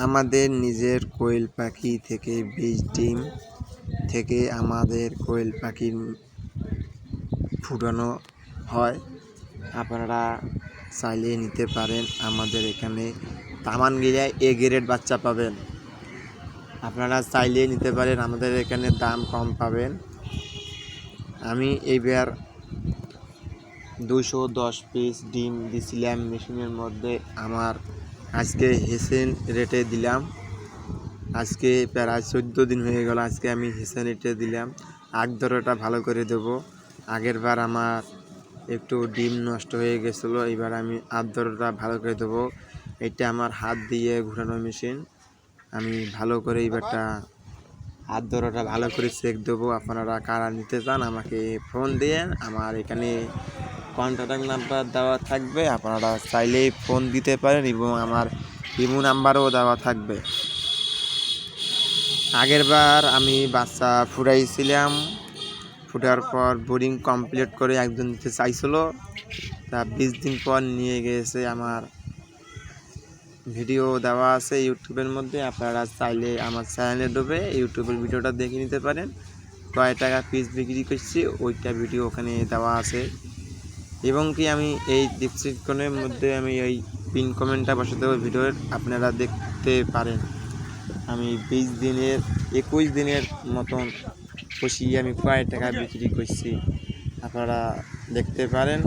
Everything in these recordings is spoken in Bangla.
আমাদের নিজের কোয়েল পাখি থেকে বীজ ডিম থেকে আমাদের কোয়েল পাখির ফুটানো হয়। আপনারা চাইলে নিতে পারেন। আমাদের এখানে তামানগিরায় এ গ্রেড বাচ্চা পাবেন। আপনারা চাইলে নিতে পারেন, আমাদের এখানে দাম কম পাবেন। আমি এইবার 210 পিস ডিম দিছিলাম মেশিনের মধ্যে। আমার আজকে হেসেন রেটে দিলাম। আজকে প্রায় 14 দিন হয়ে গেল। আজকে আমি হেসেন রেটে দিলাম। আগ দরটা ভালো করে দেবো। আগের বার আমার একটু ডিম নষ্ট হয়ে গেছিলো, এবার আমি আগ দরটা ভালো করে দেবো। এটা আমার হাত দিয়ে ঘোরানো মেশিন। আমি ভালো করে এইবারটা হাত দরটা ভালো করে চেক দেবো। আপনারা কারা নিতে চান আমাকে ফোন দিয়ে, আমার এখানে কন্ট্যাক্ট নাম্বার দেওয়া থাকবে। আপনারা চাইলেই ফোন দিতে পারেন এবং আমার ইমো নাম্বারও দেওয়া থাকবে। আগের বার আমি বাচ্চা ফুটাইছিলাম, ফুটার পর বোর্ডিং কমপ্লিট করে একজন নিতে চাইছিল, তা 20 দিন পর নিয়ে গেছে। আমার ভিডিও দেওয়া আছে ইউটিউবের মধ্যে। আপনারা চাইলে আমার চ্যানেলে ঢুকে ইউটিউবের ভিডিওটা দেখে নিতে পারেন। কয় টাকা পিস বিক্রি করছি ওইটা ভিডিও ওখানে দেওয়া আছে। এবং কি আমি এই ডিসক্রিপশনের মধ্যে আমি এই পিন কমেন্টটা বসে দেবো ভিডিওর, আপনারা দেখতে পারেন। আমি 21 দিনের মতন পুষিয়ে আমি কয় টাকা বিক্রি করছি আপনারা দেখতে পারেন।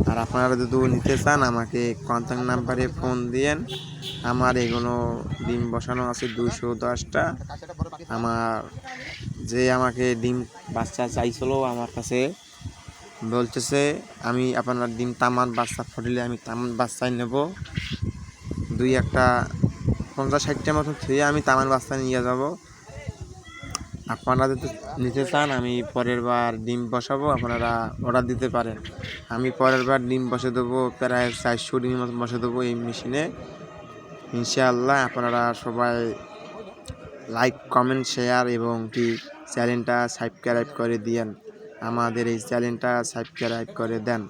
আর আপনারা যদি নিতে চান আমাকে কন্ট্যাক্ট নাম্বারে ফোন দিয়েন। আমার এগুলো ডিম বসানো আছে 210টা। আমার যে আমাকে ডিম বাচ্চা চাইছিল আমার কাছে বলতেছে আমি আপনার ডিম তামান বাচ্চা ফুটলে আমি তামান বাচ্চাই নেব। 50-60টা মতন থুয়ে আমি তামান বাচ্চা নিয়ে যাব। আপনারা যদি নিতে চান আমি পরের বার ডিম বসাবো, আপনারা অর্ডার দিতে পারেন। আমি পরের বার ডিম বসে দেবো, প্রায় 400 ডিমের মতন বসে দেবো এই মেশিনে ইনশাআল্লাহ। আপনারা সবাই লাইক, কমেন্ট, শেয়ার এবং কি চ্যানেলটা সাবস্ক্রাইব করে দিয়েন। আমাদের এই চ্যানেলটা সাবস্ক্রাইব করে দেন।